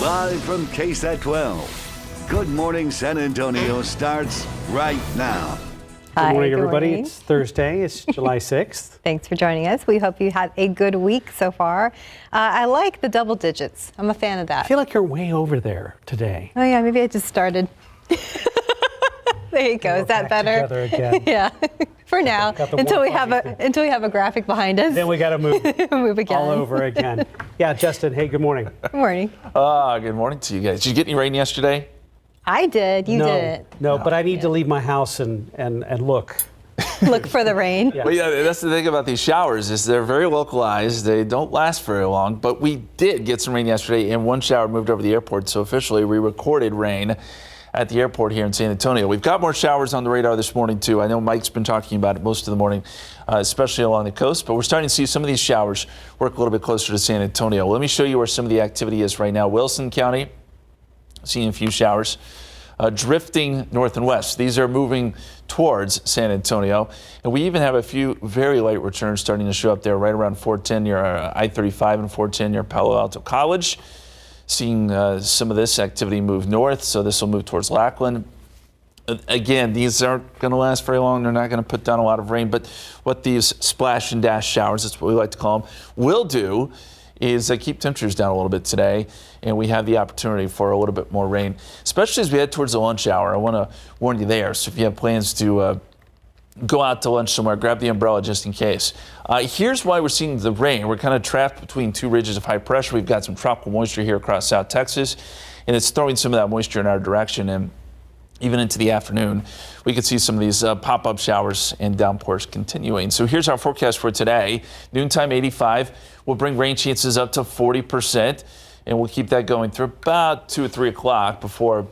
Live from KSAT 12. Good Morning San Antonio starts right now. Good morning, everybody. Morning. It's Thursday. It's July 6th. Thanks for joining us. We hope you had a good week so far. I like the double digits. I'm a fan of that. I feel like you're way over there today. Oh, yeah, maybe I just started. There you go. Is that better? Together again. Yeah. For now, until we have a graphic behind us. Then we got to move again. all over again. Yeah, Justin. Hey, good morning. Good morning. Good morning to you guys. Did you get any rain yesterday? I did. You didn't. No, but I need to leave my house and look. Look for the rain. Yeah. Well, yeah, that's the thing about these showers is they're very localized. They don't last very long. But we did get some rain yesterday, and one shower moved over the airport. So officially, we recorded rain at the airport here in San Antonio. We've got more showers on the radar this morning, too. I know Mike's been talking about it most of the morning, especially along the coast. But we're starting to see some of these showers work a little bit closer to San Antonio. Let me show you where some of the activity is right now. Wilson County, seeing a few showers. Drifting north and west. These are moving towards San Antonio. And we even have a few very light returns starting to show up there right around 410 near I-35 and 410 near Palo Alto College. Seeing some of this activity move north, so this will move towards Lackland. Again, these aren't going to last very long. They're not going to put down a lot of rain, but what these splash and dash showers, that's what we like to call them, will do is keep temperatures down a little bit today, and we have the opportunity for a little bit more rain, especially as we head towards the lunch hour. I want to warn you there, so if you have plans to go out to lunch somewhere, grab the umbrella just in case. Here's why we're seeing the rain. We're kind of trapped between two ridges of high pressure. We've got some tropical moisture here across South Texas, and it's throwing some of that moisture in our direction. And even into the afternoon, we could see some of these pop-up showers and downpours continuing. So here's our forecast for today. Noontime 85 will bring rain chances up to 40%, and we'll keep that going through about 2 or 3 o'clock before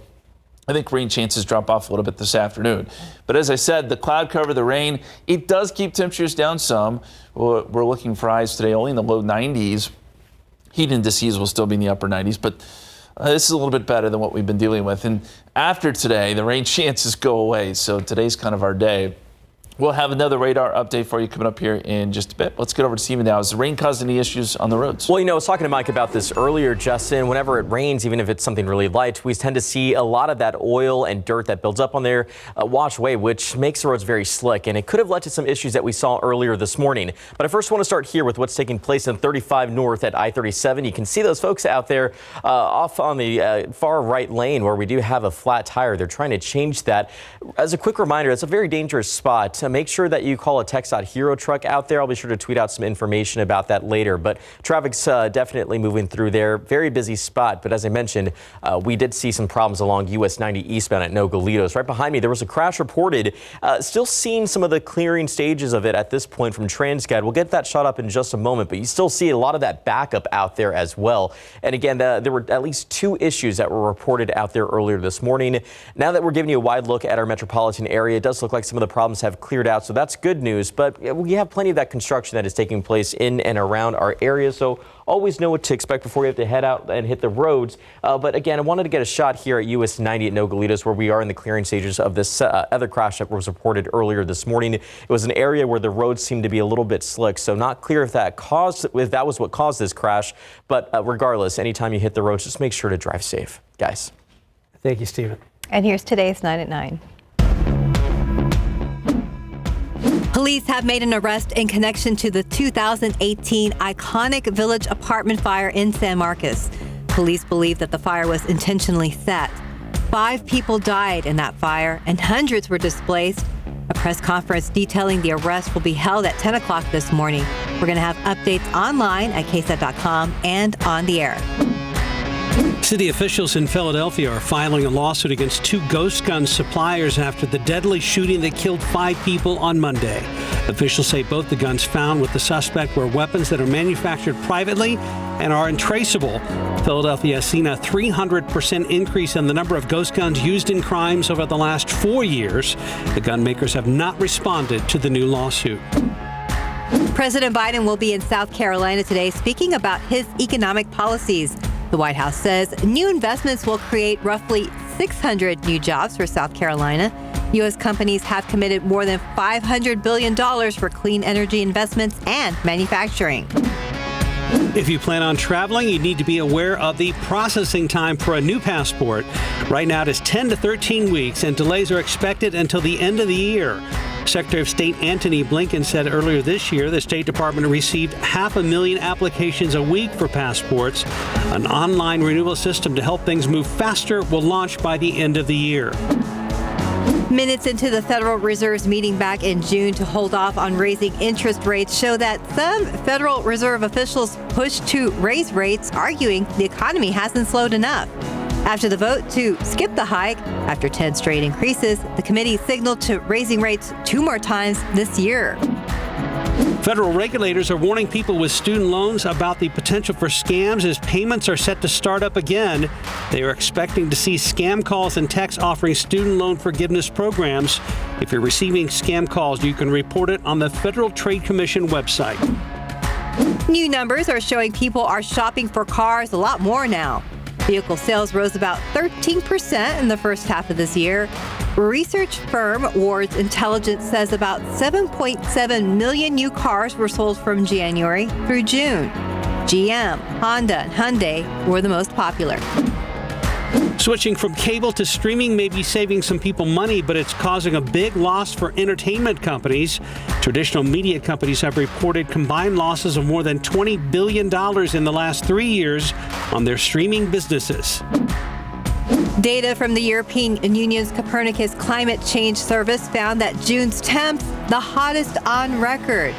I think rain chances drop off a little bit this afternoon. But as I said, the cloud cover, the rain, it does keep temperatures down some. We're looking for highs today only in the low 90s. Heat indices will still be in the upper 90s, but this is a little bit better than what we've been dealing with. And after today, the rain chances go away. So today's kind of our day. We'll have another radar update for you coming up here in just a bit. Let's get over to Steven now. Has the rain caused any issues on the roads? Well, I was talking to Mike about this earlier, Justin. Whenever it rains, even if it's something really light, we tend to see a lot of that oil and dirt that builds up on there wash away, which makes the roads very slick. And it could have led to some issues that we saw earlier this morning. But I first want to start here with what's taking place in 35 North at I-37. You can see those folks out there off on the far right lane where we do have a flat tire. They're trying to change that. As a quick reminder, it's a very dangerous spot. Make sure that you call a KSAT Hero truck out there. I'll be sure to tweet out some information about that later. But traffic's definitely moving through there. Very busy spot. But as I mentioned, we did see some problems along US 90 eastbound at Nogalitos. Right behind me, there was a crash reported. Still seeing some of the clearing stages of it at this point from TransGuide. We'll get that shot up in just a moment, but you still see a lot of that backup out there as well. And again, there were at least 2 issues that were reported out there earlier this morning. Now that we're giving you a wide look at our metropolitan area, it does look like some of the problems have cleared out. So that's good news, but we have plenty of that construction that is taking place in and around our area. So always know what to expect before you have to head out and hit the roads. But again, I wanted to get a shot here at US 90 at Nogalitos, where we are in the clearing stages of this other crash that was reported earlier this morning. It was an area where the roads seemed to be a little bit slick, so not clear if that was what caused this crash. But regardless, anytime you hit the roads, just make sure to drive safe, guys. Thank you, Stephen. And here's today's 9 at 9. Police have made an arrest in connection to the 2018 iconic Village apartment fire in San Marcos. Police believe that the fire was intentionally set. 5 people died in that fire and hundreds were displaced. A press conference detailing the arrest will be held at 10 o'clock this morning. We're going to have updates online at KSAT.com and on the air. City officials in Philadelphia are filing a lawsuit against 2 ghost gun suppliers after the deadly shooting that killed 5 people on Monday. Officials say both the guns found with the suspect were weapons that are manufactured privately and are untraceable. Philadelphia has seen a 300% increase in the number of ghost guns used in crimes over the last 4 years. The gun makers have not responded to the new lawsuit. President Biden will be in South Carolina today speaking about his economic policies. The White House says new investments will create roughly 600 new jobs for South Carolina. U.S. companies have committed more than $500 billion for clean energy investments and manufacturing. If you plan on traveling, you need to be aware of the processing time for a new passport. Right now, it is 10 to 13 weeks, and delays are expected until the end of the year. Secretary of State Antony Blinken said earlier this year the State Department received 500,000 applications a week for passports. An online renewal system to help things move faster will launch by the end of the year. Minutes into the Federal Reserve's meeting back in June to hold off on raising interest rates show that some Federal Reserve officials pushed to raise rates, arguing the economy hasn't slowed enough. After the vote to skip the hike, after 10 straight increases, the committee signaled to raising rates 2 more times this year. Federal regulators are warning people with student loans about the potential for scams as payments are set to start up again. They are expecting to see scam calls and texts offering student loan forgiveness programs. If you're receiving scam calls, you can report it on the Federal Trade Commission website. New numbers are showing people are shopping for cars a lot more now. Vehicle sales rose about 13% in the first half of this year. Research firm Ward's Intelligence says about 7.7 million new cars were sold from January through June. GM, Honda, and Hyundai were the most popular. Switching from cable to streaming may be saving some people money, but it's causing a big loss for entertainment companies. Traditional media companies have reported combined losses of more than $20 billion in the last 3 years on their streaming businesses. Data from the European Union's Copernicus Climate Change Service found that June's temps, the hottest on record.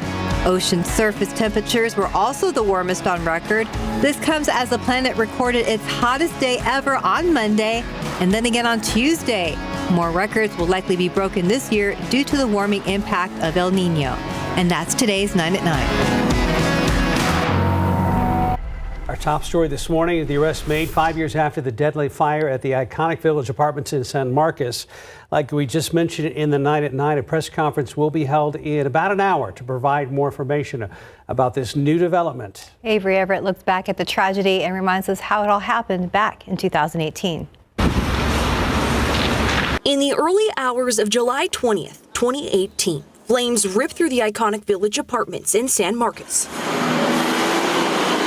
Ocean surface temperatures were also the warmest on record. This comes as the planet recorded its hottest day ever on Monday and then again on Tuesday. More records will likely be broken this year due to the warming impact of El Nino. And that's today's 9 at 9. Our top story this morning, the arrest made 5 years after the deadly fire at the iconic Village Apartments in San Marcos. Like we just mentioned in the 9 at 9, a press conference will be held in about an hour to provide more information about this new development. Avery Everett looks back at the tragedy and reminds us how it all happened back in 2018. In the early hours of July 20th, 2018, flames ripped through the iconic Village Apartments in San Marcos.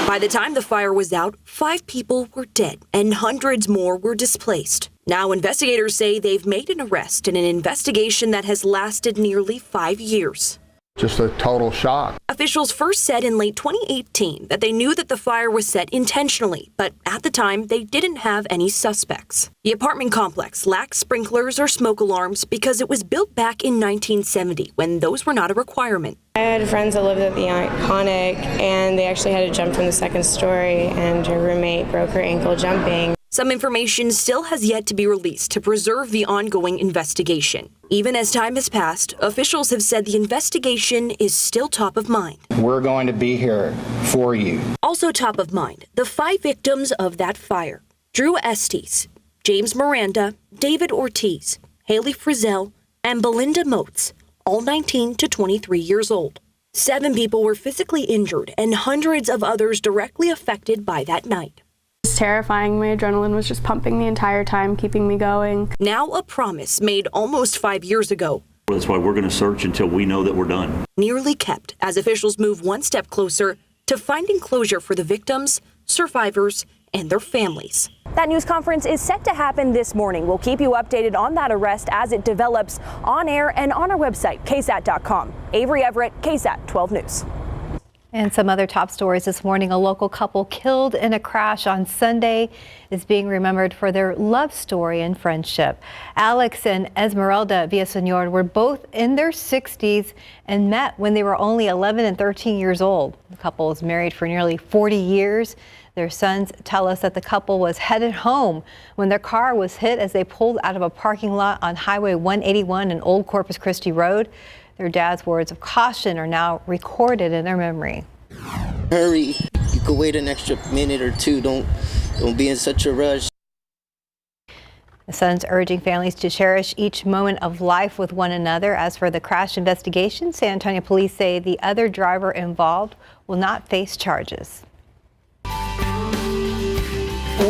By the time the fire was out, 5 people were dead and hundreds more were displaced. Now investigators say they've made an arrest in an investigation that has lasted nearly 5 years. Just a total shock. Officials first said in late 2018 that they knew that the fire was set intentionally, but at the time they didn't have any suspects. The apartment complex lacked sprinklers or smoke alarms because it was built back in 1970 when those were not a requirement. I had friends that lived at the Iconic and they actually had to jump from the 2nd story and her roommate broke her ankle jumping. Some information still has yet to be released to preserve the ongoing investigation. Even as time has passed, officials have said the investigation is still top of mind. We're going to be here for you. Also top of mind, the 5 victims of that fire: Drew Estes, James Miranda, David Ortiz, Haley Frizzell, and Belinda Motes, all 19 to 23 years old. 7 people were physically injured and hundreds of others directly affected by that night. It was terrifying. My adrenaline was just pumping the entire time, keeping me going. Now a promise made almost 5 years ago. That's why we're going to search until we know that we're done. Nearly kept as officials move one step closer to finding closure for the victims, survivors, and their families. That news conference is set to happen this morning. We'll keep you updated on that arrest as it develops on air and on our website, KSAT.com. Avery Everett, KSAT 12 News. And some other top stories this morning. A local couple killed in a crash on Sunday is being remembered for their love story and friendship. Alex and Esmeralda Villaseñor were both in their 60s and met when they were only 11 and 13 years old. The couple was married for nearly 40 years. Their sons tell us that the couple was headed home when their car was hit as they pulled out of a parking lot on Highway 181 and Old Corpus Christi Road. Their dad's words of caution are now recorded in their memory. Hurry, you could wait an extra minute or two. Don't be in such a rush. The son's urging families to cherish each moment of life with one another. As for the crash investigation, San Antonio police say the other driver involved will not face charges.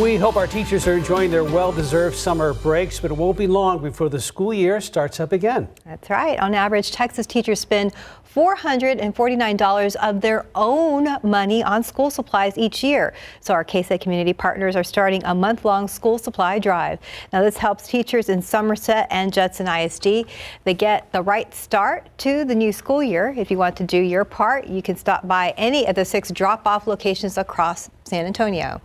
We hope our teachers are enjoying their well-deserved summer breaks, but it won't be long before the school year starts up again. That's right. On average, Texas teachers spend $449 of their own money on school supplies each year. So our KSAT community partners are starting a month-long school supply drive. Now this helps teachers in Somerset and Judson ISD. They get the right start to the new school year. If you want to do your part, you can stop by any of the 6 drop-off locations across San Antonio.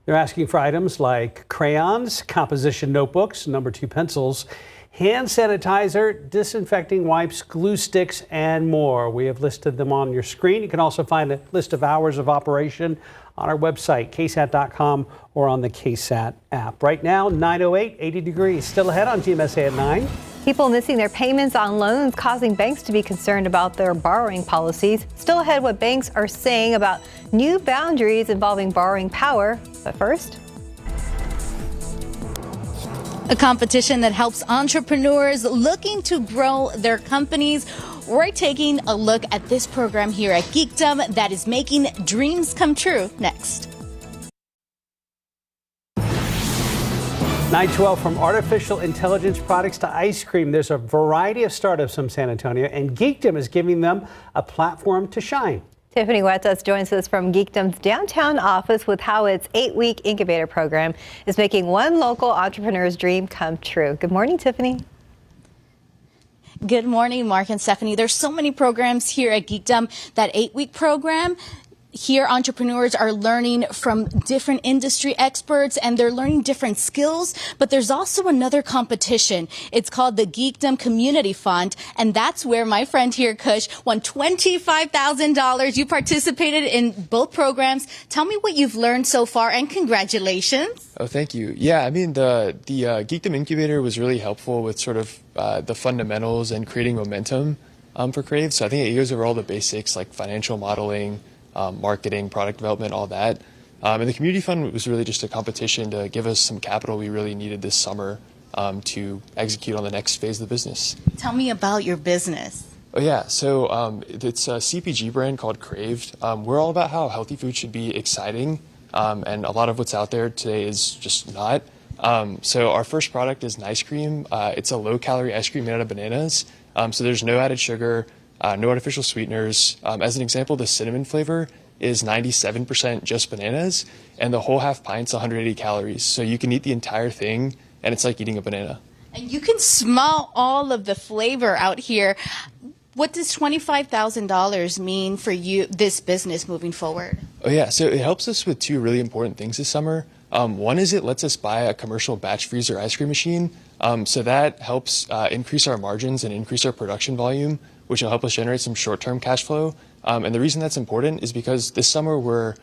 They're asking for items like crayons, composition notebooks, number 2 pencils, hand sanitizer, disinfecting wipes, glue sticks, and more. We have listed them on your screen. You can also find a list of hours of operation on our website, KSAT.com, or on the KSAT app. Right now, 9:08, 80 degrees. Still ahead on GMSA at 9. People missing their payments on loans causing banks to be concerned about their borrowing policies. Still ahead, what banks are saying about new boundaries involving borrowing power. But first, a competition that helps entrepreneurs looking to grow their companies. We're taking a look at this program here at Geekdom that is making dreams come true next. 9:12, from artificial intelligence products to ice cream, there's a variety of startups from San Antonio, and Geekdom is giving them a platform to shine. Tiffany Huertas joins us from Geekdom's downtown office with how its 8-week incubator program is making one local entrepreneur's dream come true. Good morning, Tiffany. Good morning, Mark and Stephanie. There's so many programs here at Geekdom. That 8-week program, here entrepreneurs are learning from different industry experts and they're learning different skills, but there's also another competition. It's called the Geekdom Community Fund, and that's where my friend here, Kush, won $25,000. You participated in both programs. Tell me what you've learned so far, and congratulations. Oh, thank you. Yeah, I mean, the Geekdom Incubator was really helpful with sort of the fundamentals and creating momentum for Crave. So I think it goes over all the basics like financial modeling, marketing, product development, all that. And the community fund was really just a competition to give us some capital we really needed this summer to execute on the next phase of the business. Tell me about your business. Oh yeah, so it's a CPG brand called Craved. We're all about how healthy food should be exciting, and a lot of what's out there today is just not. So our first product is an ice cream. It's a low-calorie ice cream made out of bananas. So there's no added sugar, no artificial sweeteners. As an example, the cinnamon flavor is 97% just bananas, and the whole half pint's 180 calories. So you can eat the entire thing, and it's like eating a banana. And you can smell all of the flavor out here. What does $25,000 mean for you, this business, moving forward? Oh yeah, so it helps us with 2 really important things this summer. One is it lets us buy a commercial batch freezer ice cream machine. So that helps increase our margins and increase our production volume, which will help us generate some short-term cash flow. And the reason that's important is because this summer we're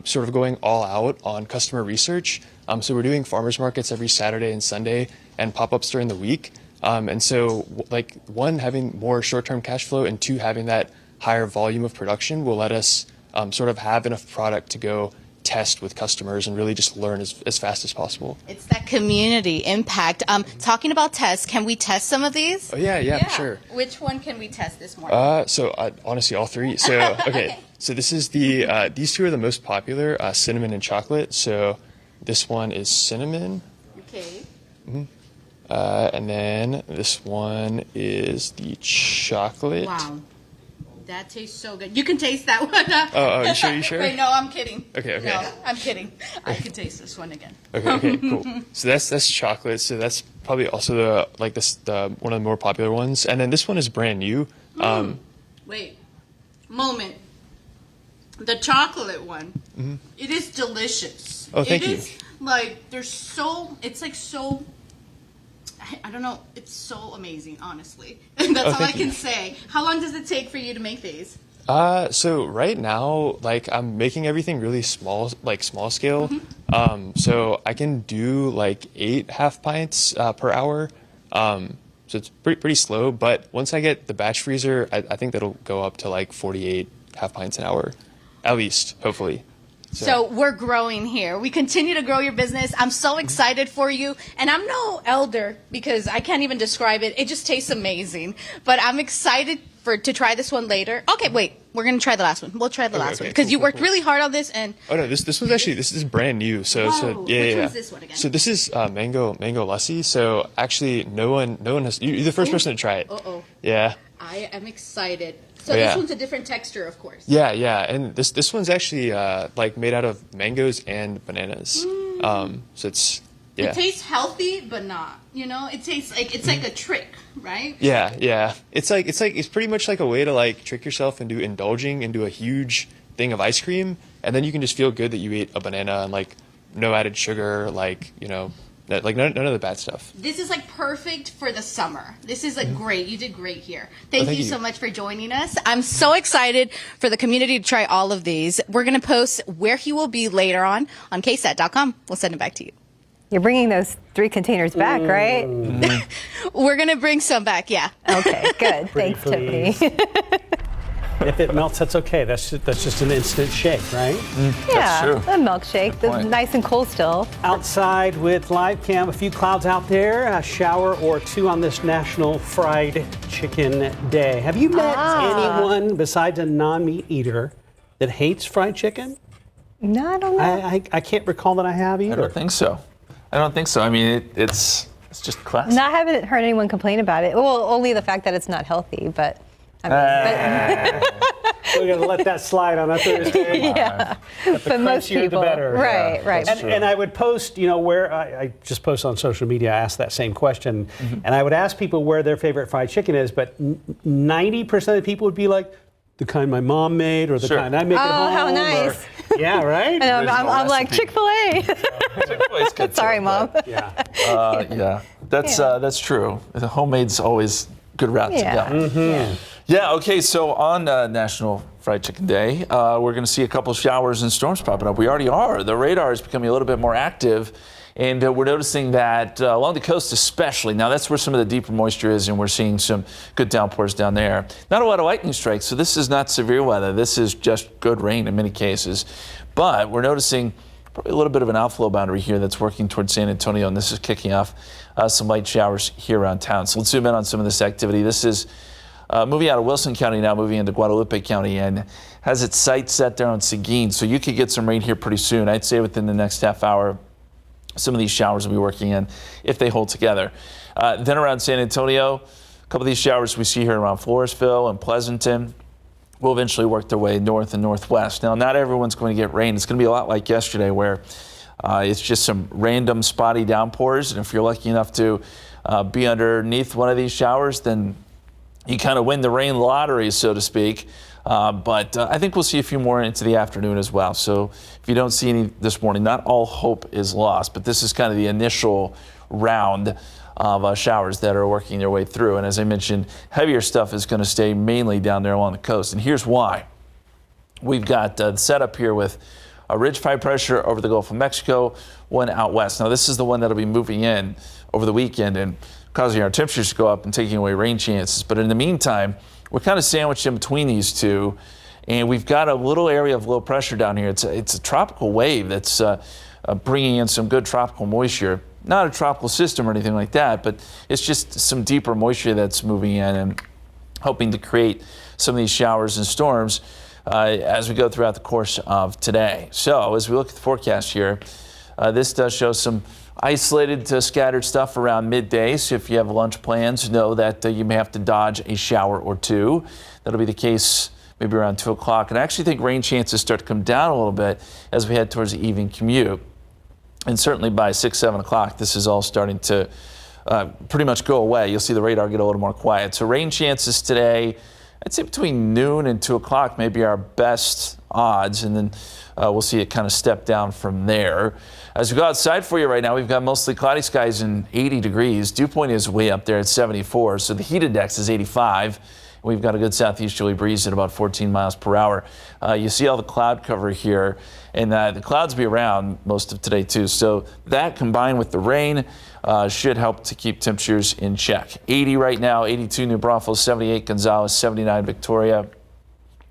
sort of going all out on customer research. So we're doing farmers markets every Saturday and Sunday and pop-ups during the week. And so, like, 1, having more short-term cash flow, and 2, having that higher volume of production will let us sort of have enough product to go test with customers and really just learn as fast as possible. It's that community impact. Talking about tests, can we test some of these? Oh yeah, for sure. Which one can we test this morning? So honestly, all 3. So okay, so this is the these 2 are the most popular, cinnamon and chocolate. So this one is cinnamon. Okay. Mm-hmm. And then this one is the chocolate. Wow. That tastes so good. You can taste that one. Oh, you sure? Wait, no, I'm kidding. Okay. No, I'm kidding. I can taste this one again. Okay, cool. So that's chocolate. So that's probably also the one of the more popular ones. And then this one is brand new. Wait, moment. The chocolate one. Mm-hmm. It is delicious. Oh, thank you. It is like it's like so. I don't know. It's so amazing, honestly. That's all I can say. How long does it take for you to make these? So right now, like, I'm making everything really small, like small scale. Mm-hmm. So I can do like 8 half pints per hour. So it's pretty slow. But once I get the batch freezer, I think that'll go up to like 48 half pints an hour, at least, hopefully. So we're growing here. We continue to grow your business. I'm so excited for you. And I'm no elder because I can't even describe it. It just tastes amazing. But I'm excited to try this one later. Okay, wait. We're going to try the last one. We'll try the last one because you worked really hard on this. And oh no, this was actually, this is brand new. So yeah. Which one's this one again? So this is mango lassi. So actually no one has, you're the first person to try it. Uh-oh. Yeah. I am excited. So Yeah. this one's a different texture, of course. Yeah, and this one's actually like made out of mangoes and bananas. So it's It tastes healthy, but not. It tastes like it's like a trick, right? Yeah. It's pretty much like a way to like trick yourself into indulging into a huge thing of ice cream, and then you can just feel good that you ate a banana and like no added sugar, like like none of the bad stuff. This is like perfect for the summer. This is like great. You did great here. Thank you so much for joining us. I'm so excited for the community to try all of these. We're going to post where he will be later on KSAT.com. We'll send it back to you. You're bringing those 3 containers back, right? We're going to bring some back, yeah. Okay, good. Thanks, Tiffany. If it melts, that's okay. That's just an instant shake, right? Yeah, true. a milkshake. That's nice and cool still. Outside with live cam, a few clouds out there, a shower or 2 on this National Fried Chicken Day. Have you met anyone besides a non-meat eater that hates fried chicken? No, I don't know. I can't recall that I have either. I don't think so. I mean, it's just classic. No, I haven't heard anyone complain about it. Well, only the fact that it's not healthy, but I mean, we're going to let that slide on a Thursday. Yeah, but most people, the better. Right, yeah, right. And I would post, where I just post on social media. I asked that same question, and I would ask people where their favorite fried chicken is, but 90% of the people would be like, the kind my mom made or the kind I make at home. Oh, how nice. Yeah, right? And I'm like, Chick-fil-A. Chick-fil-A's good. Sorry, Mom. Yeah. That's true. The homemade's always good route to go. Yeah, okay, so on National Fried Chicken Day, we're going to see a couple showers and storms popping up. We already are. The radar is becoming a little bit more active, and we're noticing that along the coast especially. Now, that's where some of the deeper moisture is, and we're seeing some good downpours down there. Not a lot of lightning strikes, so this is not severe weather. This is just good rain in many cases. But we're noticing probably a little bit of an outflow boundary here that's working towards San Antonio, and this is kicking off some light showers here around town. So let's zoom in on some of this activity. This is moving out of Wilson County now, moving into Guadalupe County, and has its sights set there on Seguin. So you could get some rain here pretty soon. I'd say within the next half hour, some of these showers will be working in if they hold together. Then around San Antonio, a couple of these showers we see here around Floresville and Pleasanton will eventually work their way north and northwest. Now, not everyone's going to get rain. It's going to be a lot like yesterday where it's just some random spotty downpours. And if you're lucky enough to be underneath one of these showers, then you kind of win the rain lottery, so to speak. But I think we'll see a few more into the afternoon as well. So if you don't see any this morning, not all hope is lost. But this is kind of the initial round of showers that are working their way through. And as I mentioned, heavier stuff is going to stay mainly down there along the coast. And here's why. We've got the setup here with a ridge high pressure over the Gulf of Mexico, one out west. Now, this is the one that'll be moving in over the weekend and causing our temperatures to go up and taking away rain chances. But in the meantime, we're kind of sandwiched in between these two, and we've got a little area of low pressure down here. It's a tropical wave that's bringing in some good tropical moisture. Not a tropical system or anything like that, but it's just some deeper moisture that's moving in and hoping to create some of these showers and storms as we go throughout the course of today. So as we look at the forecast here, this does show some isolated scattered stuff around midday. So if you have lunch plans, know that you may have to dodge a shower or two. That'll be the case maybe around 2 o'clock. And I actually think rain chances start to come down a little bit as we head towards the evening commute. And certainly by 6, 7 o'clock, this is all starting to pretty much go away. You'll see the radar get a little more quiet. So rain chances today, I'd say between noon and 2 o'clock may be our best odds. And then we'll see it kind of step down from there. As we go outside for you right now, we've got mostly cloudy skies and 80 degrees. Dew point is way up there at 74. So the heat index is 85. We've got a good southeasterly breeze at about 14 miles per hour. You see all the cloud cover here, and the clouds will be around most of today too. So that combined with the rain should help to keep temperatures in check. 80 right now, 82 New Braunfels, 78 Gonzales, 79 Victoria.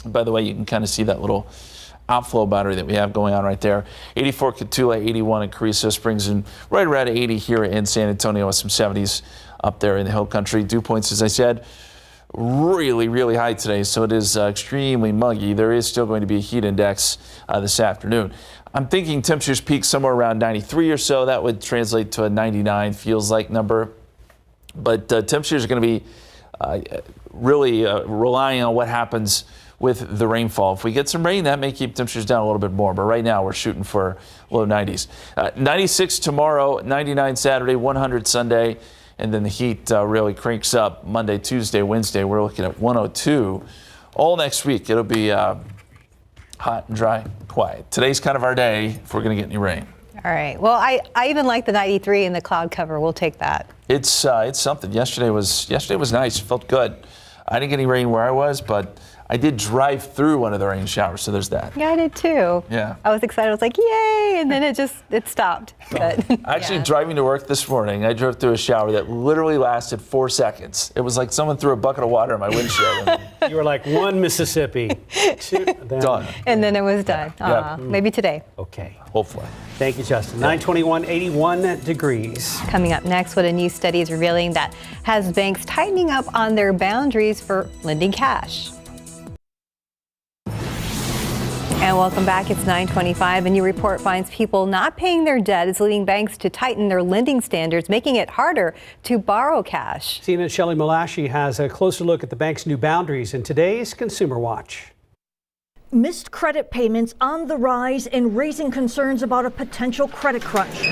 By the way, you can kind of see that little outflow boundary that we have going on right there. 84 Cotulla, 81 in Carrizo Springs, and right around 80 here in San Antonio with some 70s up there in the hill country. Dew points, as I said, really, really high today, so it is extremely muggy. There is still going to be a heat index this afternoon. I'm thinking temperatures peak somewhere around 93 or so. That would translate to a 99 feels like number. But temperatures are going to be really relying on what happens with the rainfall. If we get some rain, that may keep temperatures down a little bit more, but right now we're shooting for low 90s. 96 tomorrow, 99 Saturday, 100 Sunday, and then the heat really cranks up Monday, Tuesday, Wednesday. We're looking at 102. All next week, it'll be hot and dry, quiet. Today's kind of our day if we're going to get any rain. All right. Well, I even like the 93 and the cloud cover. We'll take that. It's something. Yesterday was nice. It felt good. I didn't get any rain where I was, but I did drive through one of the rain showers, so there's that. Yeah, I did too. Yeah. I was excited. I was like, yay! And then it stopped. But, Actually, driving to work this morning, I drove through a shower that literally lasted 4 seconds. It was like someone threw a bucket of water in my windshield. You were like, 1 Mississippi. Done. And then it was done. Yeah. Maybe today. Okay. Hopefully. Thank you, Justin. 921, 81 degrees. Coming up next, what a new study is revealing that has banks tightening up on their boundaries for lending cash. And welcome back. It's 9:25. A new report finds people not paying their debt is leading banks to tighten their lending standards, making it harder to borrow cash. CNN's Shelley Malashi has a closer look at the bank's new boundaries in today's Consumer Watch. Missed credit payments on the rise and raising concerns about a potential credit crunch.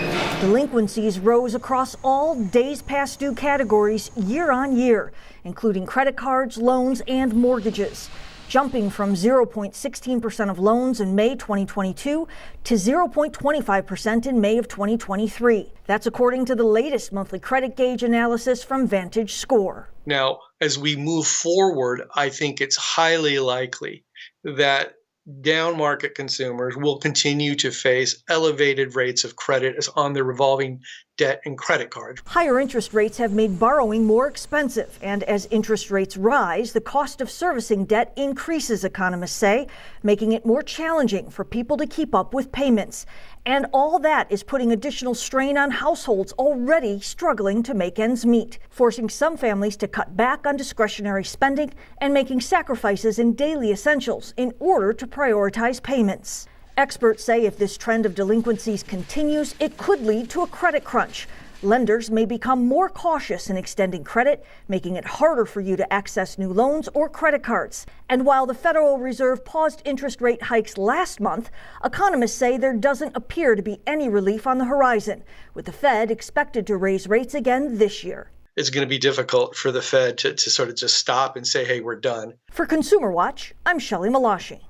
Delinquencies rose across all days past due categories year on year, including credit cards, loans, and mortgages, jumping from 0.16% of loans in May 2022 to 0.25% in May of 2023. That's according to the latest monthly credit gauge analysis from VantageScore. Now, as we move forward, I think it's highly likely that down market consumers will continue to face elevated rates of credit on their revolving debt and credit cards. Higher interest rates have made borrowing more expensive, and as interest rates rise, the cost of servicing debt increases, economists say, making it more challenging for people to keep up with payments. And all that is putting additional strain on households already struggling to make ends meet, forcing some families to cut back on discretionary spending and making sacrifices in daily essentials in order to prioritize payments. Experts say if this trend of delinquencies continues, it could lead to a credit crunch. Lenders may become more cautious in extending credit, making it harder for you to access new loans or credit cards. And while the Federal Reserve paused interest rate hikes last month, economists say there doesn't appear to be any relief on the horizon, with the Fed expected to raise rates again this year. It's going to be difficult for the Fed to sort of just stop and say, hey, we're done. For Consumer Watch, I'm Shelley Malashi.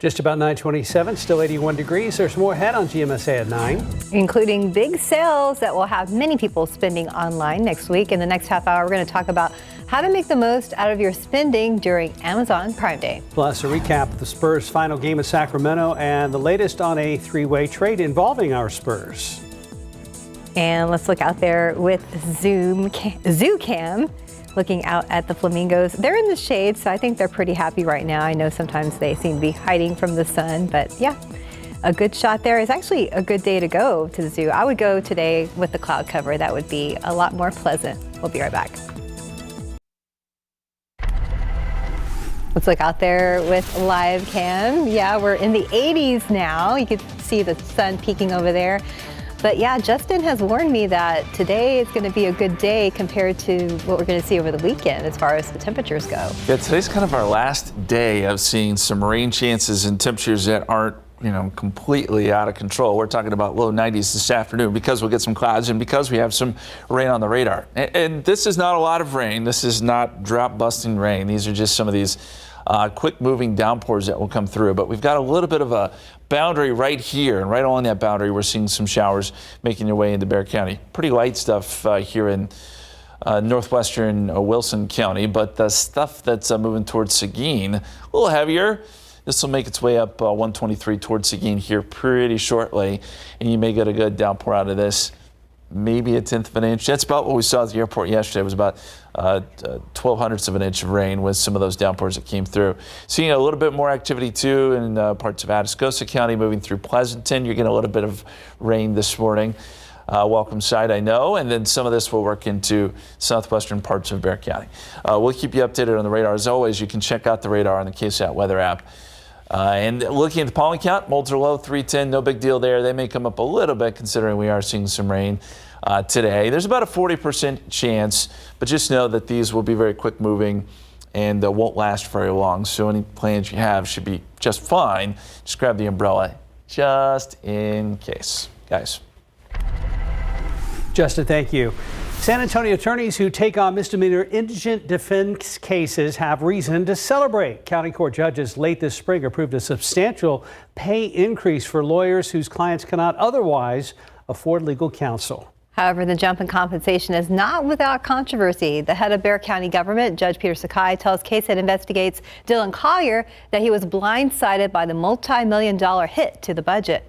Just about 9:27, still 81 degrees. There's more ahead on GMSA at 9. Including big sales that will have many people spending online next week. In the next half hour, we're going to talk about how to make the most out of your spending during Amazon Prime Day. Plus, a recap of the Spurs' final game at Sacramento and the latest on a three-way trade involving our Spurs. And let's look out there with ZooCam. Looking out at the flamingos. They're in the shade, so I think they're pretty happy right now. I know sometimes they seem to be hiding from the sun, but yeah, a good shot there. Is actually a good day to go to the zoo. I would go today with the cloud cover. That would be a lot more pleasant. We'll be right back. Let's look out there with live cam. Yeah, we're in the 80s now. You can see the sun peeking over there. But yeah, Justin has warned me that today is going to be a good day compared to what we're going to see over the weekend as far as the temperatures go. Yeah, today's kind of our last day of seeing some rain chances and temperatures that aren't, completely out of control. We're talking about low 90s this afternoon because we'll get some clouds and because we have some rain on the radar. And this is not a lot of rain. This is not drought-busting rain. These are just some of these quick-moving downpours that will come through. But we've got a little bit of a boundary right here, and right along that boundary we're seeing some showers making their way into Bexar County. Pretty light stuff here in northwestern Wilson County, but the stuff that's moving towards Seguin, a little heavier. This will make its way up 123 towards Seguin here pretty shortly, and you may get a good downpour out of this. Maybe a tenth of an inch. That's about what we saw at the airport yesterday. It was about 0.12 of an inch of rain with some of those downpours that came through. Seeing a little bit more activity too in parts of Atascosa County, moving through Pleasanton. You're getting a little bit of rain this morning. Welcome sight, I know, and then some of this will work into southwestern parts of Bexar County. We'll keep you updated on the radar. As always, you can check out the radar on the KSAT weather app. And looking at the pollen count, molds are low, 310, no big deal there. They may come up a little bit considering we are seeing some rain today. There's about a 40% chance, but just know that these will be very quick moving and won't last very long. So any plans you have should be just fine. Just grab the umbrella just in case. Guys. Justin, thank you. San Antonio attorneys who take on misdemeanor indigent defense cases have reason to celebrate. County court judges late this spring approved a substantial pay increase for lawyers whose clients cannot otherwise afford legal counsel. However, the jump in compensation is not without controversy. The head of Bexar County government, Judge Peter Sakai, tells KSAT investigates Dylan Collier that he was blindsided by the multi-million-dollar hit to the budget.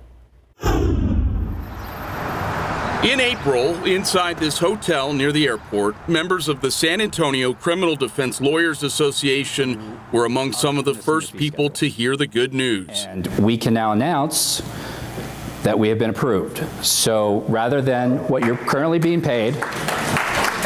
In April, inside this hotel near the airport, members of the San Antonio Criminal Defense Lawyers Association were among some of the first people to hear the good news. And we can now announce that we have been approved. So rather than what you're currently being paid.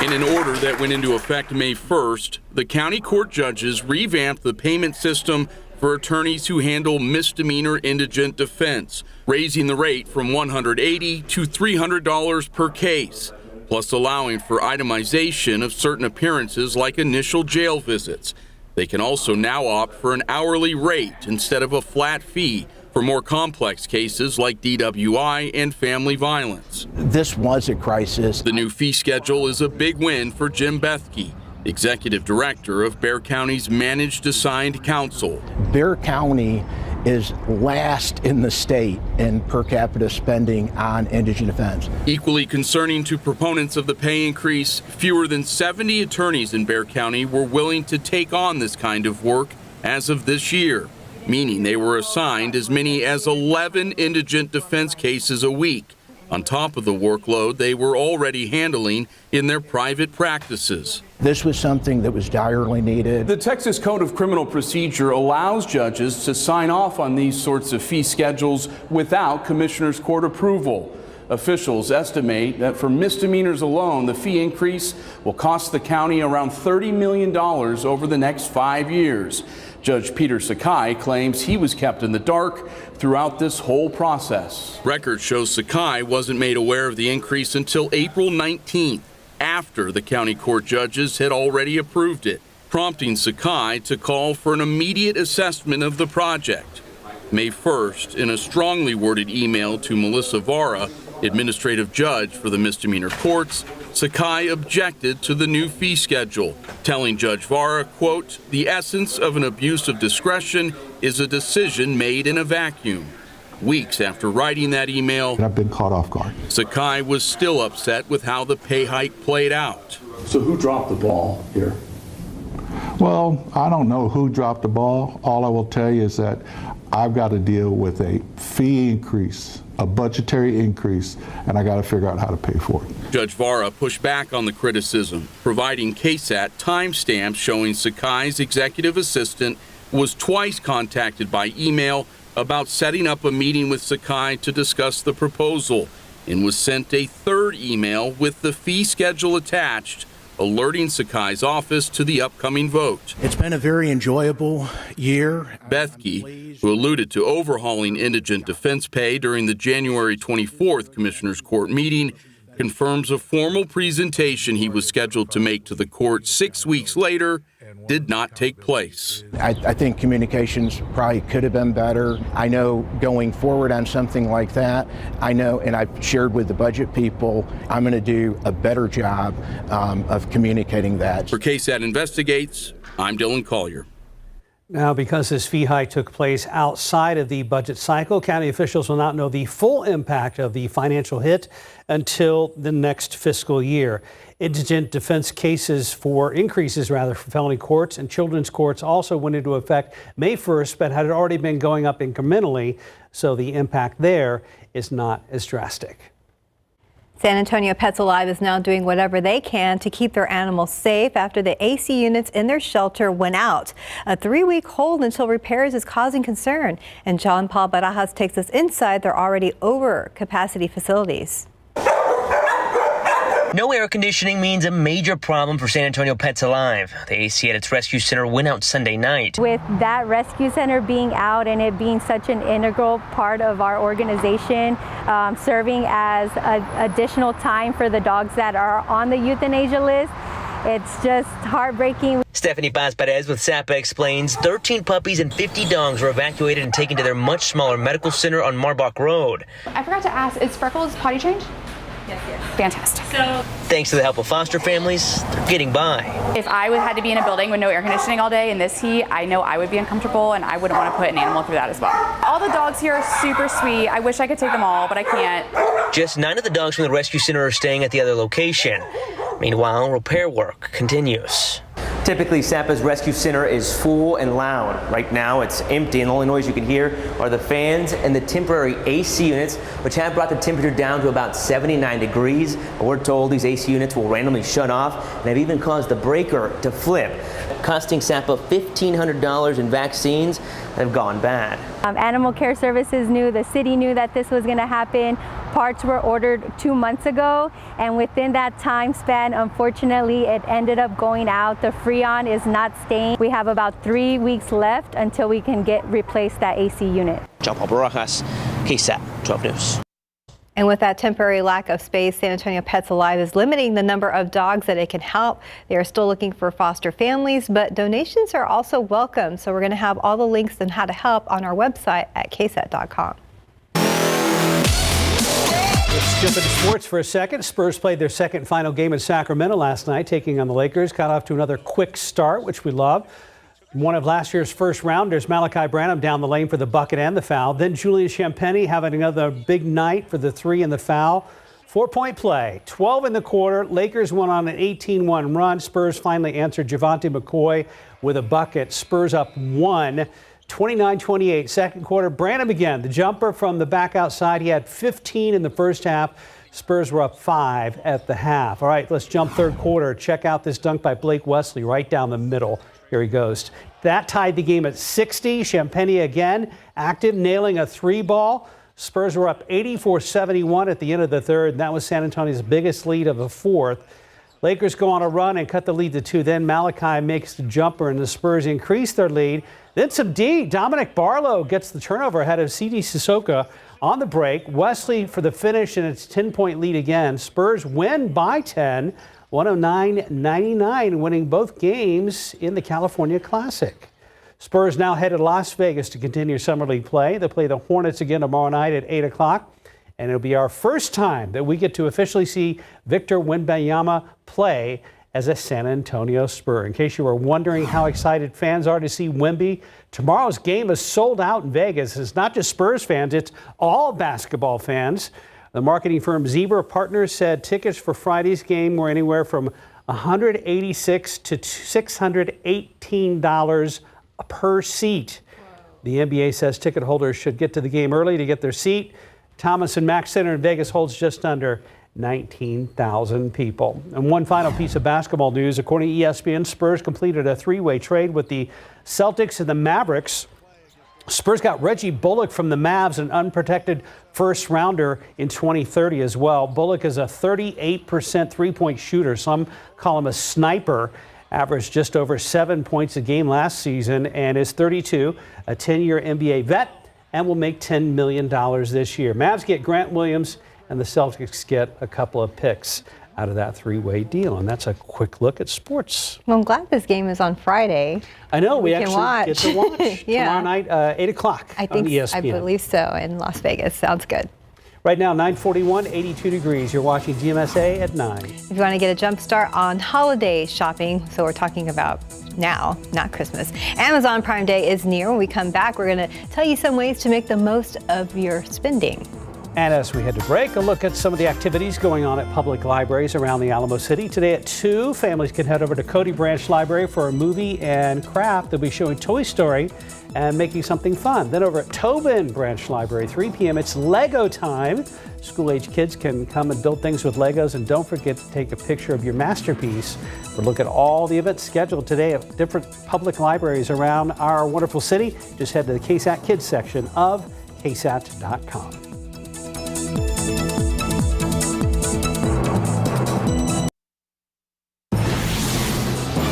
In an order that went into effect May 1st, the county court judges revamped the payment system for attorneys who handle misdemeanor indigent defense, raising the rate from $180 to $300 per case, plus allowing for itemization of certain appearances like initial jail visits. They can also now opt for an hourly rate instead of a flat fee for more complex cases like DWI and family violence. This was a crisis. The new fee schedule is a big win for Jim Bethke, Executive Director of Bexar County's Managed Assigned Counsel. Bexar County is last in the state in per capita spending on indigent defense. Equally concerning to proponents of the pay increase, fewer than 70 attorneys in Bexar County were willing to take on this kind of work as of this year, meaning they were assigned as many as 11 indigent defense cases a week, on top of the workload they were already handling in their private practices. This was something that was direly needed. The Texas Code of Criminal Procedure allows judges to sign off on these sorts of fee schedules without Commissioner's Court approval. Officials estimate that for misdemeanors alone, the fee increase will cost the county around $30 million over the next 5 years. Judge Peter Sakai claims he was kept in the dark throughout this whole process. Record shows Sakai wasn't made aware of the increase until April 19th, after the county court judges had already approved it, prompting Sakai to call for an immediate assessment of the project. May 1st, in a strongly worded email to Melissa Vara, administrative judge for the misdemeanor courts, Sakai objected to the new fee schedule, telling Judge Vara, quote, "The essence of an abuse of discretion is a decision made in a vacuum." Weeks after writing that email, I've been caught off guard. Sakai was still upset with how the pay hike played out. So who dropped the ball here? Well, I don't know who dropped the ball. All I will tell you is that I've got to deal with a fee increase, a budgetary increase, and I got to figure out how to pay for it. Judge Vara pushed back on the criticism, providing KSAT timestamps showing Sakai's executive assistant was twice contacted by email about setting up a meeting with Sakai to discuss the proposal, and was sent a third email with the fee schedule attached, alerting Sakai's office to the upcoming vote. It's been a very enjoyable year. Bethke, who alluded to overhauling indigent defense pay during the January 24th Commissioner's Court meeting, confirms a formal presentation he was scheduled to make to the court 6 weeks later did not take place. I think communications probably could have been better. I know going forward on something like that, I know, and I've shared with the budget people, I'm going to do a better job of communicating that. For KSAT Investigates, I'm Dylan Collier. Now, because this fee hike took place outside of the budget cycle, county officials will not know the full impact of the financial hit until the next fiscal year. Indigent defense cases for felony courts and children's courts also went into effect May 1st, but had already been going up incrementally, so the impact there is not as drastic. San Antonio Pets Alive is now doing whatever they can to keep their animals safe after the AC units in their shelter went out. A 3-week hold until repairs is causing concern. And John Paul Barajas takes us inside their already over capacity facilities. No air conditioning means a major problem for San Antonio Pets Alive. The AC at its rescue center went out Sunday night. With that rescue center being out and it being such an integral part of our organization, serving as additional time for the dogs that are on the euthanasia list, it's just heartbreaking. Stephanie Paz Perez with SAPA explains 13 puppies and 50 dogs were evacuated and taken to their much smaller medical center on Marbach Road. I forgot to ask, is Freckles potty trained? Yes. Fantastic. Thanks to the help of foster families, they're getting by. If I had to be in a building with no air conditioning all day in this heat, I know I would be uncomfortable and I wouldn't want to put an animal through that as well. All the dogs here are super sweet. I wish I could take them all, but I can't. Just 9 of the dogs from the rescue center are staying at the other location. Meanwhile, repair work continues. Typically, SAPA's rescue center is full and loud. Right now, it's empty, and the only noise you can hear are the fans and the temporary AC units, which have brought the temperature down to about 79 degrees. But we're told these AC units will randomly shut off and have even caused the breaker to flip, costing SAPA $1,500 in vaccines that have gone bad. Animal Care Services knew, the city knew that this was going to happen. Parts were ordered 2 months ago, and within that time span, unfortunately, it ended up going out. The Freon is not staying. We have about 3 weeks left until we can replace that AC unit. John Paul Barajas, KSAT 12 News. And with that temporary lack of space, San Antonio Pets Alive is limiting the number of dogs that it can help. They are still looking for foster families, but donations are also welcome. So we're going to have all the links on how to help on our website at KSAT.com. Let's jump into sports for a second. Spurs played their second final game in Sacramento last night, taking on the Lakers. Got off to another quick start, which we love. One of last year's first rounders, Malachi Branham, down the lane for the bucket and the foul. Then Julian Champagny having another big night for the 3 and the foul. 4-point play, 12 in the quarter. Lakers went on an 18-1 run. Spurs finally answered Javonte McCoy with a bucket. Spurs up 1. 29-28, second quarter. Branham again, the jumper from the back outside. He had 15 in the first half. Spurs were up 5 at the half. All right, let's jump third quarter. Check out this dunk by Blake Wesley right down the middle. Here he goes. That tied the game at 60. Champagny again, active, nailing a 3-ball. Spurs were up 84-71 at the end of the third, and that was San Antonio's biggest lead of the fourth. Lakers go on a run and cut the lead to 2. Then Malachi makes the jumper, and the Spurs increase their lead. Then some D. Dominic Barlow gets the turnover ahead of C.D. Sissoko on the break. Wesley for the finish, and it's 10-point lead again. Spurs win by 10, 109-99, winning both games in the California Classic. Spurs now headed to Las Vegas to continue Summer League play. They'll play the Hornets again tomorrow night at 8 o'clock. And it'll be our first time that we get to officially see Victor Wembanyama play as a San Antonio Spur. In case you were wondering how excited fans are to see Wemby, tomorrow's game is sold out in Vegas. It's not just Spurs fans, it's all basketball fans. The marketing firm Zebra Partners said tickets for Friday's game were anywhere from $186 to $618 per seat. The NBA says ticket holders should get to the game early to get their seat. Thomas and Mack Center in Vegas holds just under 19,000 people. And one final piece of basketball news. According to ESPN, Spurs completed a 3-way trade with the Celtics and the Mavericks. Spurs got Reggie Bullock from the Mavs, an unprotected first rounder in 2030 as well. Bullock is a 38% three-point shooter. Some call him a sniper. Averaged just over 7 points a game last season and is 32, a 10-year NBA vet, and will make $10 million this year. Mavs get Grant Williams, and the Celtics get a couple of picks out of that 3-way deal. And that's a quick look at sports. Well, I'm glad this game is on Friday. I know, we can actually get to watch yeah. tomorrow night, 8 o'clock on ESPN. I believe so, in Las Vegas. Sounds good. Right now, 9:41, 82 degrees. You're watching GMSA at 9. If you want to get a jump start on holiday shopping, so we're talking about now, not Christmas. Amazon Prime Day is near. When we come back, we're going to tell you some ways to make the most of your spending. And as we head to break, a look at some of the activities going on at public libraries around the Alamo City. Today at 2, families can head over to Cody Branch Library for a movie and craft. They'll be showing Toy Story and making something fun. Then over at Tobin Branch Library, 3 p.m., it's Lego time. School-age kids can come and build things with Legos. And don't forget to take a picture of your masterpiece. We'll look at all the events scheduled today at different public libraries around our wonderful city. Just head to the KSAT Kids section of KSAT.com.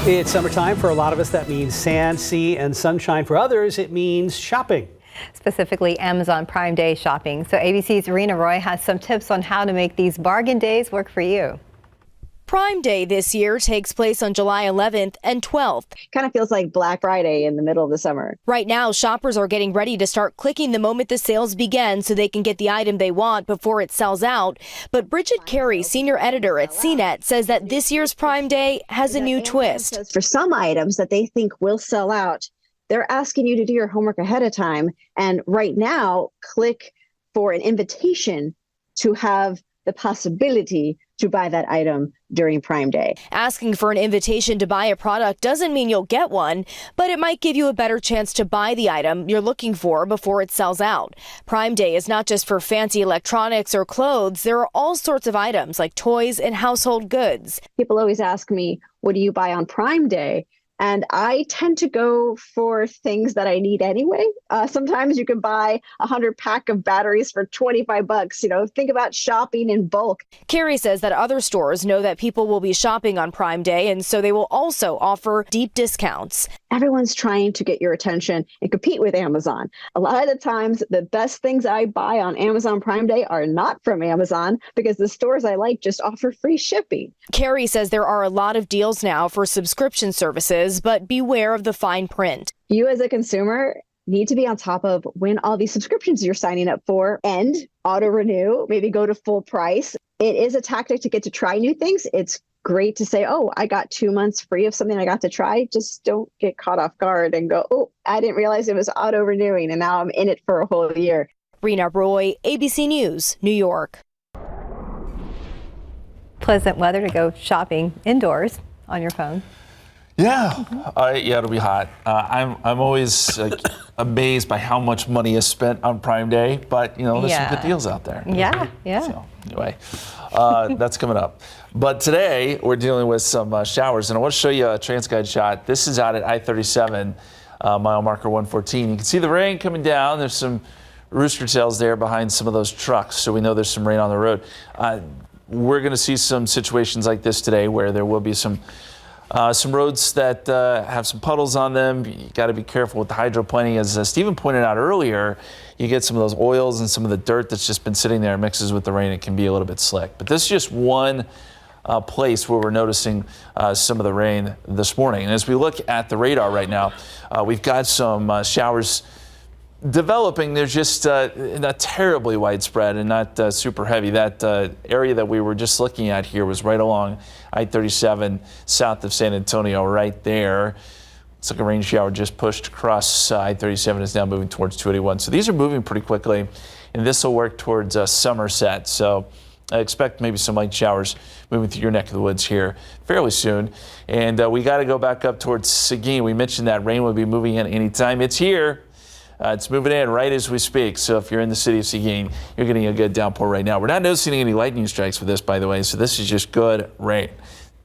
It's summertime. For a lot of us, that means sand, sea, and sunshine. For others, it means shopping. Specifically, Amazon Prime Day shopping. So ABC's Rena Roy has some tips on how to make these bargain days work for you. Prime Day this year takes place on July 11th and 12th. Kind of feels like Black Friday in the middle of the summer. Right now, shoppers are getting ready to start clicking the moment the sales begin so they can get the item they want before it sells out. But Bridget Carey, senior editor at CNET, says that this year's Prime Day has a new twist. For some items that they think will sell out, they're asking you to do your homework ahead of time. And right now, click for an invitation to have the possibility to buy that item during Prime Day. Asking for an invitation to buy a product doesn't mean you'll get one, but it might give you a better chance to buy the item you're looking for before it sells out. Prime Day is not just for fancy electronics or clothes. There are all sorts of items like toys and household goods. People always ask me, what do you buy on Prime Day? And I tend to go for things that I need anyway. Sometimes you can buy a 100-pack of batteries for $25. Think about shopping in bulk. Carrie says that other stores know that people will be shopping on Prime Day, and so they will also offer deep discounts. Everyone's trying to get your attention and compete with Amazon. A lot of the times, the best things I buy on Amazon Prime Day are not from Amazon because the stores I like just offer free shipping. Carrie says there are a lot of deals now for subscription services, but beware of the fine print. You as a consumer need to be on top of when all these subscriptions you're signing up for end, auto renew, maybe go to full price. It is a tactic to get to try new things. It's great to say, oh, I got 2 months free of something I got to try. Just don't get caught off guard and go, oh, I didn't realize it was auto renewing and now I'm in it for a whole year. Rena Roy, ABC News, New York. Pleasant weather to go shopping indoors on your phone. Yeah, it'll be hot. I'm always amazed by how much money is spent on Prime Day, but there's some good deals out there. Yeah. So anyway, that's coming up. But today we're dealing with some showers, and I want to show you a TransGuide shot. This is out at I-37, mile marker 114. You can see the rain coming down. There's some rooster tails there behind some of those trucks, so we know there's some rain on the road. We're going to see some situations like this today where there will be some roads that have some puddles on them. You got to be careful with the hydroplaning. As Stephen pointed out earlier, you get some of those oils and some of the dirt that's just been sitting there mixes with the rain. It can be a little bit slick. But this is just one place where we're noticing some of the rain this morning. And as we look at the radar right now, we've got some showers developing. They're just not terribly widespread and not super heavy. That area that we were just looking at here was right along I-37 south of San Antonio, right there. It's like a rain shower just pushed across I-37. Is now moving towards 281. So these are moving pretty quickly, and this will work towards Somerset. So I expect maybe some light showers moving through your neck of the woods here fairly soon. And we got to go back up towards Seguin. We mentioned that rain will be moving in anytime. It's here. It's moving in right as we speak. So if you're in the city of Seguin, you're getting a good downpour right now. We're not noticing any lightning strikes for this, by the way. So this is just good rain.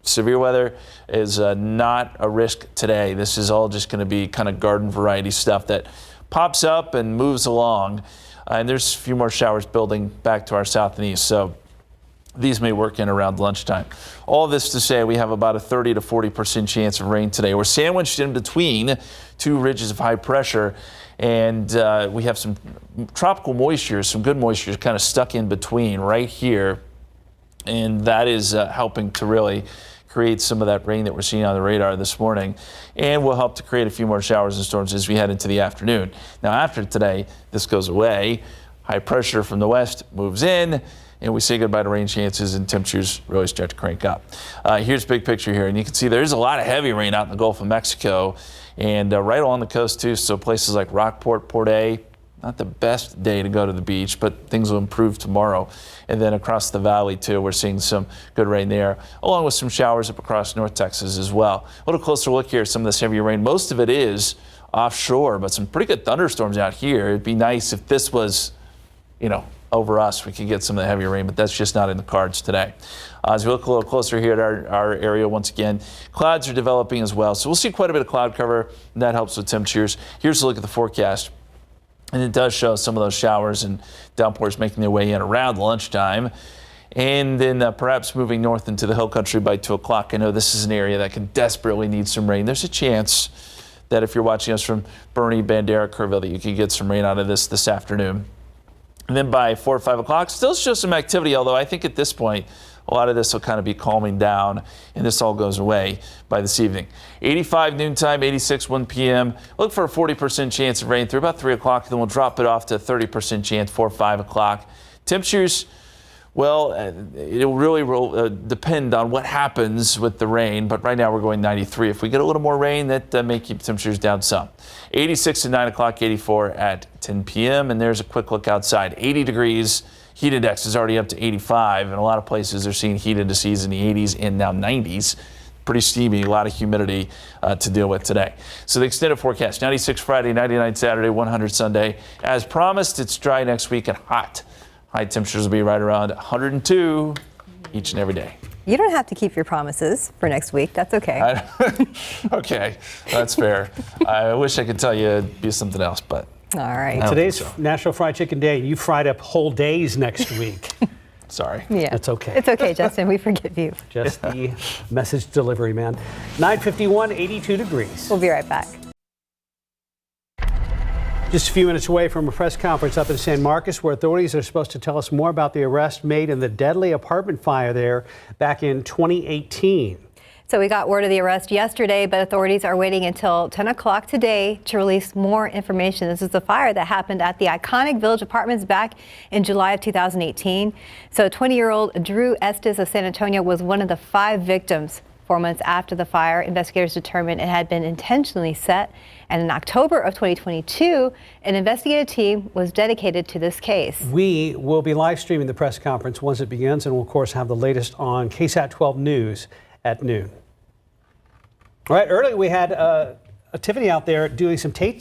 Severe weather is not a risk today. This is all just going to be kind of garden variety stuff that pops up and moves along. And there's a few more showers building back to our south and east. So these may work in around lunchtime. All this to say we have about a 30 to 40% chance of rain today. We're sandwiched in between two ridges of high pressure, and we have some tropical moisture, some good moisture kind of stuck in between right here, and that is helping to really create some of that rain that we're seeing on the radar this morning, and will help to create a few more showers and storms as we head into the afternoon. Now after today, this goes away. High pressure from the west moves in, and we say goodbye to rain chances, and temperatures really start to crank up. Here's big picture here, and you can see there's a lot of heavy rain out in the Gulf of Mexico, and right along the coast too. So places like Rockport, Port A, not the best day to go to the beach, but things will improve tomorrow. And then across the valley too, we're seeing some good rain there, along with some showers up across North Texas as well. A little closer look here, some of this heavy rain. Most of it is offshore, but some pretty good thunderstorms out here. It'd be nice if this was, over us, we could get some of the heavier rain, but that's just not in the cards today. As we look a little closer here at our area, once again, clouds are developing as well. So we'll see quite a bit of cloud cover, and that helps with temperatures. Here's a look at the forecast. And it does show some of those showers and downpours making their way in around lunchtime. and then perhaps moving north into the hill country by 2 o'clock. I know this is an area that can desperately need some rain. There's a chance that if you're watching us from Bernie, Bandera, Kerrville, that you could get some rain out of this afternoon. And then by 4 or 5 o'clock, still show some activity, although I think at this point, a lot of this will kind of be calming down, and this all goes away by this evening. 85 noontime, 86 1 p.m. Look for a 40% chance of rain through about 3 o'clock, then we'll drop it off to a 30% chance 4 or 5 o'clock. Temperatures, well, it really will depend on what happens with the rain, but right now we're going 93. If we get a little more rain, that may keep temperatures down some. 86 at 9 o'clock, 84 at 10 p.m., and there's a quick look outside. 80 degrees. Heat index is already up to 85, and a lot of places are seeing heat indices in the 80s and now 90s. Pretty steamy, a lot of humidity to deal with today. So the extended forecast, 96 Friday, 99 Saturday, 100 Sunday. As promised, it's dry next week and hot. High temperatures will be right around 102 each and every day. You don't have to keep your promises for next week. That's okay. Okay, that's fair. I wish I could tell you it'd be something else, but. All right. Today's National Fried Chicken Day. You fried up whole days next week. Sorry. Yeah. That's okay. It's okay, Justin. We forgive you. Just the message delivery, man. 9:51, 82 degrees. We'll be right back. Just a few minutes away from a press conference up in San Marcos, where authorities are supposed to tell us more about the arrest made in the deadly apartment fire there back in 2018. So we got word of the arrest yesterday, but authorities are waiting until 10 o'clock today to release more information. This is the fire that happened at the iconic Village Apartments back in July of 2018. So 20-year-old Drew Estes of San Antonio was one of the 5 victims. 4 months after the fire, investigators determined it had been intentionally set. And in October of 2022, an investigative team was dedicated to this case. We will be live streaming the press conference once it begins, and we'll, of course, have the latest on KSAT 12 News at noon. All right, earlier we had Tiffany out there doing some taste.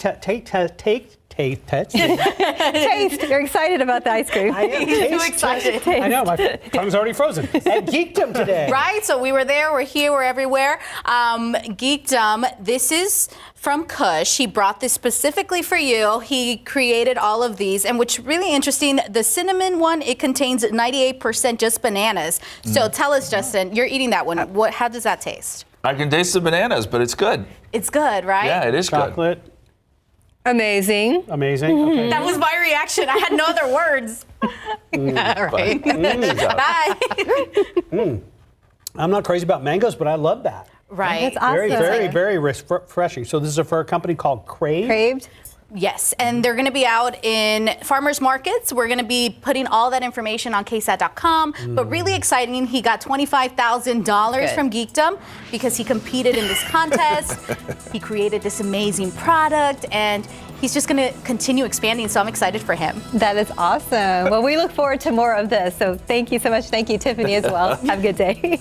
Taste. You're excited about the ice cream. I am. He's too excited. I know, my tongue's already frozen. At Geekdom today. Right, so we were there, we're here, we're everywhere. Geekdom, this is from Kush. He brought this specifically for you. He created all of these, and what's really interesting, the cinnamon one, it contains 98% just bananas. So tell us, Justin, you're eating that one. How does that taste? I can taste the bananas, but it's good. It's good, right? Yeah, it is Chocolate. good. Amazing. Amazing. Okay. That was my reaction. I had no other words. All right. Bye. I'm not crazy about mangoes, but I love that. Right. That's awesome. Very refreshing. So this is for a company called Craved. Yes, and they're going to be out in farmers markets. We're going to be putting all that information on KSAT.com. But really exciting, he got $25,000 from Geekdom because he competed in this contest. He created this amazing product, and he's just going to continue expanding. So I'm excited for him. That is awesome. Well, we look forward to more of this. So thank you so much. Thank you, Tiffany, as well. Have a good day.